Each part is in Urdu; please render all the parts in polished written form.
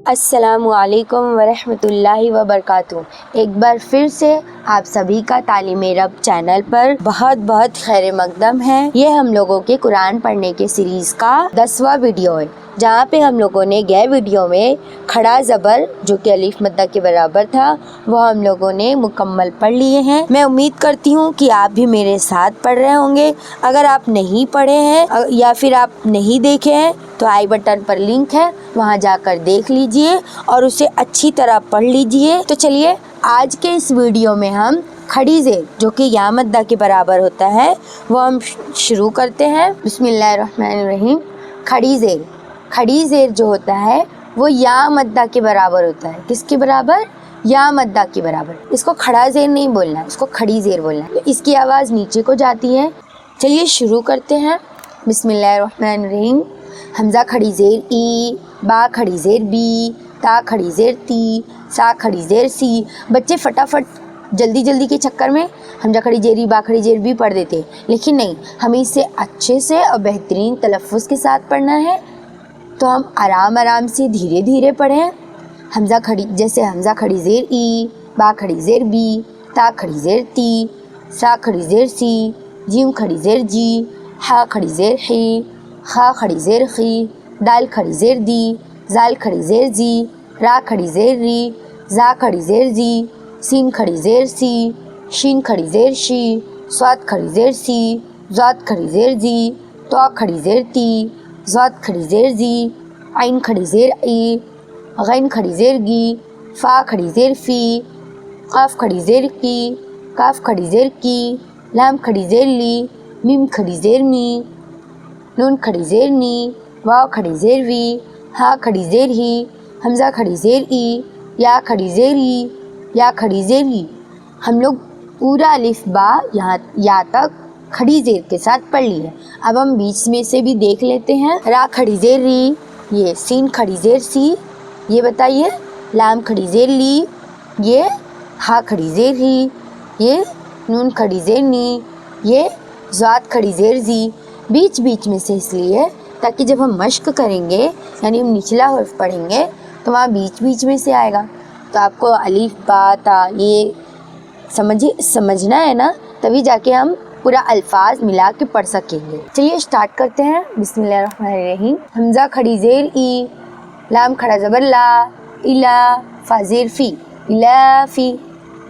السلام علیکم ورحمۃ اللہ وبرکاتہ۔ ایک بار پھر سے آپ سبھی کا تعلیم رب چینل پر بہت بہت خیر مقدم ہے۔ یہ ہم لوگوں کے قرآن پڑھنے کے سیریز کا 10واں ویڈیو ہے، جہاں پہ ہم لوگوں نے گئے ویڈیو میں کھڑا زبر جو کہ الف مدہ کے برابر تھا وہ ہم لوگوں نے مکمل پڑھ لیے ہیں۔ میں امید کرتی ہوں کہ آپ بھی میرے ساتھ پڑھ رہے ہوں گے۔ اگر آپ نہیں پڑھے ہیں یا پھر آپ نہیں دیکھے ہیں تو آئی بٹن پر لنک ہے، وہاں جا کر دیکھ لیجئے اور اسے اچھی طرح پڑھ لیجئے۔ تو چلیے آج کے اس ویڈیو میں ہم کھڑی زیر جو کہ یا مدہ کے برابر ہوتا ہے وہ ہم شروع کرتے ہیں۔ بسم اللہ الرحمن الرحیم۔ کھڑی زیر جو ہوتا ہے وہ یا مدہ کے برابر ہوتا ہے۔ کس کے برابر؟ یا مدہ کے برابر۔ اس کو کھڑا زیر نہیں بولنا ہے، اس کو کھڑی زیر بولنا ہے۔ اس کی آواز نیچے کو جاتی ہے۔ چلیے شروع کرتے ہیں۔ بسم اللہ الرحمن الرحیم۔ حمزہ کھڑی زیر ای، با کھڑی زیر بی، تا کھڑی زیر تی، سا کھڑی زیر سی۔ بچے فٹافٹ جلدی کے چکر میں حمزہ کھڑی زیر ای، با کھڑی زیر بی پڑھ دیتے، لیکن نہیں، ہمیں اسے اچھے سے اور بہترین تلفظ کے ساتھ پڑھنا ہے، تو ہم آرام سے دھیرے پڑھیں۔ جیسے حمزہ کھڑی زیر ای، با کھڑی زیر بی، تا کھڑی زیر تی، سا کھڑی زیر سی، جیم کھڑی زیر جی، ہا کھڑی زیر حی، خا کھڑی زیر خی، دال کھڑی زیر دی، زال کھڑی زیر زی، را کھڑی زیر ری، زا کھڑی زیر زی، سین کھڑی زیر سی، شین کھڑی زیر شی، صاد کھڑی زیر سی، زاد کھڑی زیر زی، تو کھڑی زیر تی، زاد کھڑی زیر زی، عین کھڑی زیر ای، غین کھڑی زیر گی، فا کھڑی زیر فی، قاف کھڑی زیر کی، کاف کھڑی زیر کی، لام کھڑی زیر لی، میم کھڑی زیر می، نون کھڑی زیر نی، واو کھڑی زیر وی، ہا کھڑی زیر ہی، حمزہ کھڑی زیر ای، یا کھڑی زیر ای، یا کھڑی زیر ای۔ ہم لوگ پورا الف با یا تک کھڑی زیر کے ساتھ پڑھ لیے۔ اب ہم بیچ میں سے بھی دیکھ لیتے ہیں۔ را کھڑی زیر ری، یہ سین کھڑی زیر سی، یہ بتائیے، لام کھڑی زیر لی، یہ ہا کھڑی زیر ہی، یہ نون کھڑی زیر نی، یہ زاد کھڑی زیر زی۔ بیچ میں سے اس لیے تاکہ جب ہم مشق کریں گے یعنی ہم نچلا حرف پڑھیں گے تو وہاں بیچ میں سے آئے گا، تو آپ کو الف با تا یہ سمجھنا ہے نا، تبھی جا کے ہم پورا الفاظ ملا کے پڑھ سکیں گے۔ چلیے سٹارٹ کرتے ہیں۔ بسم اللہ الرحمن الرحیم۔ حمزہ کھڑی زیر ای، لام کھڑا زبر لا، الا، فا زیر فی، الا فی،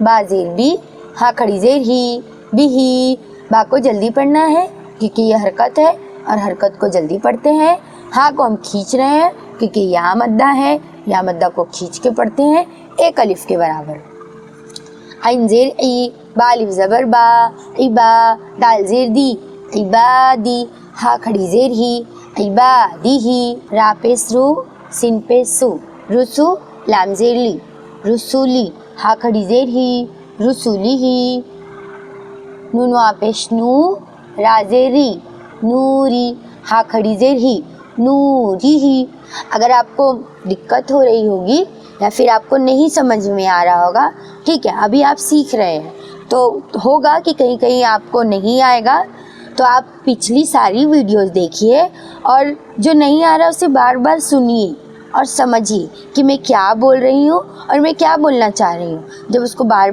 با زیر بی، ہا کھڑی زیر ہی، بھی ہی۔ با کو جلدی پڑھنا ہے کیونکہ یہ حرکت ہے اور حرکت کو جلدی پڑھتے ہیں۔ ہا کو ہم کھینچ رہے ہیں کیونکہ یا مدہ ہے، یا مدہ کو کھینچ کے پڑھتے ہیں ایک الف کے برابر۔ عین زیر ای، با الف زبر با، عبا، دال زیر دی، عبادی، ہا کھڑی زیر ہی، عبادی ہی، را پیش رو، سین پیش سو، رسو، لام زیر لی، رسولی، ہا کھڑی زیر ہی، رسولی ہی، نون وا پیش نو، را زیر ری، نوری، ہا کھڑی زیر ہی، نوری ہی۔ اگر آپ کو دقت ہو رہی ہوگی یا پھر آپ کو نہیں سمجھ میں آ رہا ہوگا، ٹھیک ہے، ابھی آپ سیکھ رہے ہیں تو ہوگا کہ کہیں آپ کو نہیں آئے گا، تو آپ پچھلی ساری ویڈیوز دیکھیے اور جو نہیں آ رہا اسے بار سنیے اور سمجھیے کہ میں کیا بول رہی ہوں اور میں کیا بولنا چاہ رہی ہوں۔ جب اس کو بار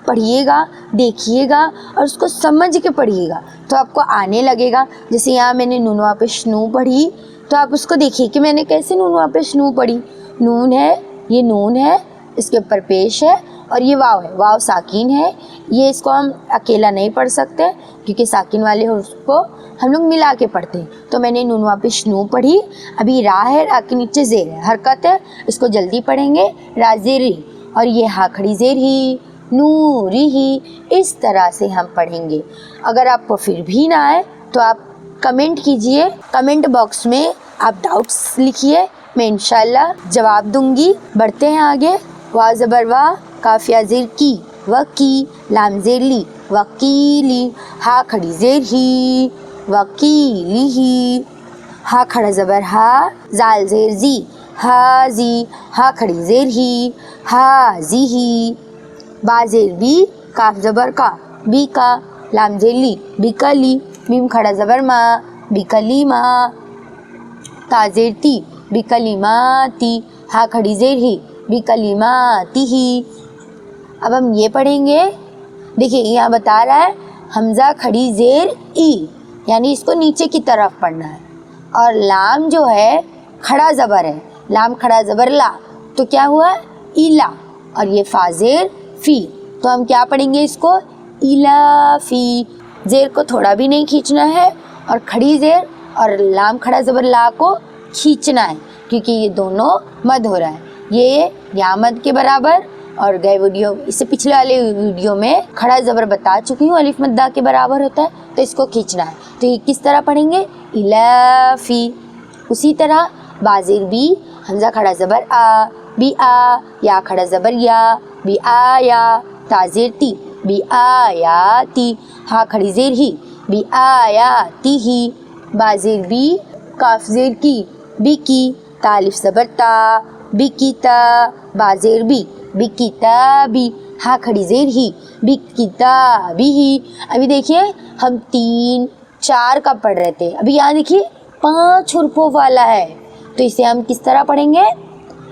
پڑھیے گا، دیکھیے گا اور اس کو سمجھ کے پڑھیے گا تو آپ کو آنے لگے گا۔ جیسے یہاں میں نے نون وا پیش نو پڑھی تو آپ اس کو دیکھیے کہ میں نے کیسے نون وا پیش نو پڑھی۔ نون ہے، یہ نون ہے، اس کے اوپر پیش ہے اور یہ واو ہے، واو ساکین ہے، یہ اس کو ہم اکیلا نہیں پڑھ سکتے کیونکہ ساکین والے حرف کو ہم لوگ ملا کے پڑھتے ہیں۔ تو میں نے نون وا پیش نو پڑھی۔ ابھی را ہے، را کے نیچے زیر ہے، حرکت ہے، اس کو جلدی پڑھیں گے، را زیر ری، اور یہ ہا کھڑی زیر ہی، نوری ہی۔ اس طرح سے ہم پڑھیں گے۔ اگر آپ کو پھر بھی نہ آئے تو آپ کمنٹ کیجئے، کمنٹ باکس میں آپ ڈاؤٹس لکھیے، میں انشاءاللہ جواب دوں گی۔ بڑھتے ہیں آگے۔ وا زبر وا، کاف یا زیر کی، وکی، لام زیر لی، وکیلی، ہا کھڑی زیر ہی، وکیلی ہی، ہا کھڑا زبر ہا، زال زیر زی، ہازی، ہا کھڑی زیر ہی، ہازی ہی، با زیر بی، کاف زبر کا، بی کا، لام زیر لی، بکلی، میم کھڑا زبر ما، بکلیما، تا زیر تی، بکلیماتی، ہا کھڑی زیر ہی بکلماتہ. اب ہم یہ پڑھیں گے. دیکھیے یہاں بتا رہا ہے حمزہ کھڑی زیر ای، یعنی اس کو نیچے کی طرف پڑھنا ہے. اور لام جو ہے کھڑا زبر ہے، لام کھڑا زبر لا، تو کیا ہوا ایلا. اور یہ فا زیر فی، تو ہم کیا پڑھیں گے اس کو ایلا فی. زیر کو تھوڑا بھی نہیں کھینچنا ہے، اور کھڑی زیر اور لام کھڑا زبر لا کو کھینچنا ہے، کیونکہ یہ دونوں مد ہو رہا ہے. یہ یا مد کے برابر، اور گئے ویڈیو اس سے پچھلے والے ویڈیو میں کھڑا زبر بتا چکی ہوں الف مد دا کے برابر ہوتا ہے، تو اس کو کھینچنا ہے. تو یہ کس طرح پڑھیں گے ایلا فی. اسی طرح بازیر بی، حمزہ کھڑا زبر آ، بی آ، یا کھڑا زبر یا، بی آیا، تازیر تی، بی آیاتی. ہا کھڑی زیر ہی، بی آیاتی ہی. بازیر بی، کاف زیر کی، بی کی، تالف زبر تا، بی کی تا. بازیر بی، بی کی تا بی. ہا کھڑی زیر ہی، بی کی تا بی ہی. ابھی دیکھیے ہم 3 4 کا پڑھ رہے تھے، ابھی یہاں دیکھیے 5 حروفوں والا ہے. تو اسے ہم کس طرح پڑھیں گے؟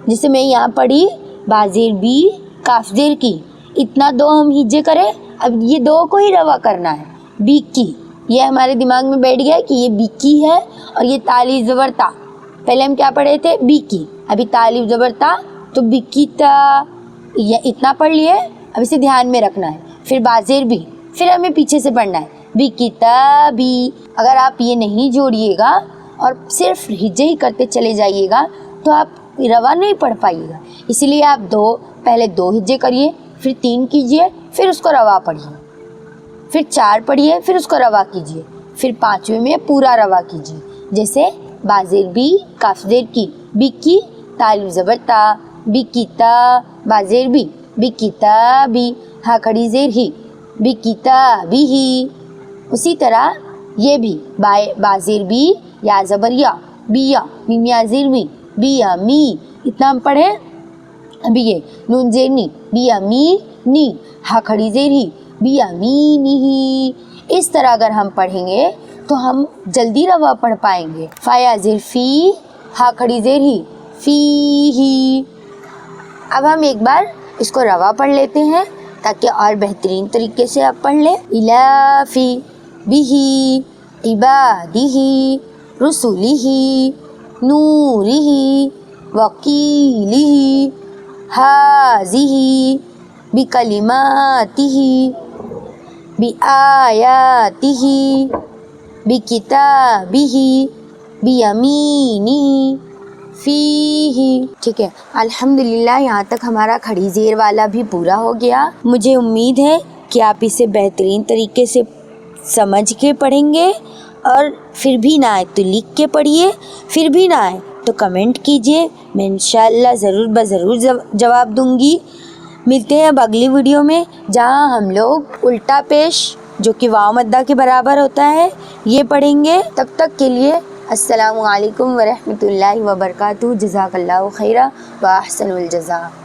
جسے میں یہاں پڑھی بازیر بی، کاف زیر کی، اتنا 2 ہم ہجے کریں. اب یہ 2 کو ہی روا کرنا ہے. بی کی، یہ ہمارے دماغ میں بیٹھ گیا کہ یہ بی کی ہے، اور یہ تالیف زبر تا. پہلے ہم کیا پڑھے تھے بی کی، ابھی تالیف زبر تا، تو بی کی تا. یہ اتنا پڑھ لیے. اب اسے دھیان میں رکھنا ہے. پھر بازیر بھی، پھر ہمیں پیچھے سے پڑھنا ہے بی کی تا بی. اگر آپ یہ نہیں جوڑیے گا اور صرف ہجے ہی کرتے چلے جائیے گا تو آپ روا نہیں پڑھ پائیے گا. اسی لیے آپ پہلے 2 ہجے کریے، پھر 3 کیجئے، پھر اس کو روا پڑھیے، پھر 4 پڑھیے، پھر اس کو روا کیجئے، پھر 5ویں میں پورا روا کیجئے. جیسے بازیر بی، کاف زیر کی، بی کی، تالف زبر تا، بی کی تا. بازیر بی، بی کی تا بی. ہا کھڑی زیر ہی، بی کی تا بی ہی. اسی طرح یہ بھی بازیر بی، یا زبر یا، بی یا، میم یا زیر می، بی یا می. اتنا ہم پڑھیں. ابھی یہ نون زیر نی، بی یا می نی. ہا کھڑی زیر ہی، بی یا می نی ہی. اس طرح اگر ہم پڑھیں گے تو ہم جلدی روا پڑھ پائیں گے. فا یا زیر فی، ہا کھڑی زیر ہی، فی ہی. اب ہم ایک بار اس کو روا پڑھ لیتے ہیں تاکہ اور بہترین طریقے سے آپ پڑھ لیں. الا فی بھی عبادہ رسولہ نورہ وقیلہ ہذہ بکلماتہ بآیاتہ بکتابہ بیمینہ فیہ. ٹھیک ہے، الحمدللہ یہاں تک ہمارا کھڑی زیر والا بھی پورا ہو گیا. مجھے امید ہے کہ آپ اسے بہترین طریقے سے سمجھ کے پڑھیں گے، اور پھر بھی نہ آئے تو لکھ کے پڑھیے، پھر بھی نہ آئے تو کمنٹ کیجیے. میں انشاءاللہ ضرور جواب دوں گی. ملتے ہیں اب اگلی ویڈیو میں، جہاں ہم لوگ الٹا پیش جو کہ واو مدہ کے برابر ہوتا ہے یہ پڑھیں گے. تب تک کے لیے السلام علیکم ورحمۃ اللہ وبرکاتہ. جزاک اللہ خیرا و احسن الجزاء.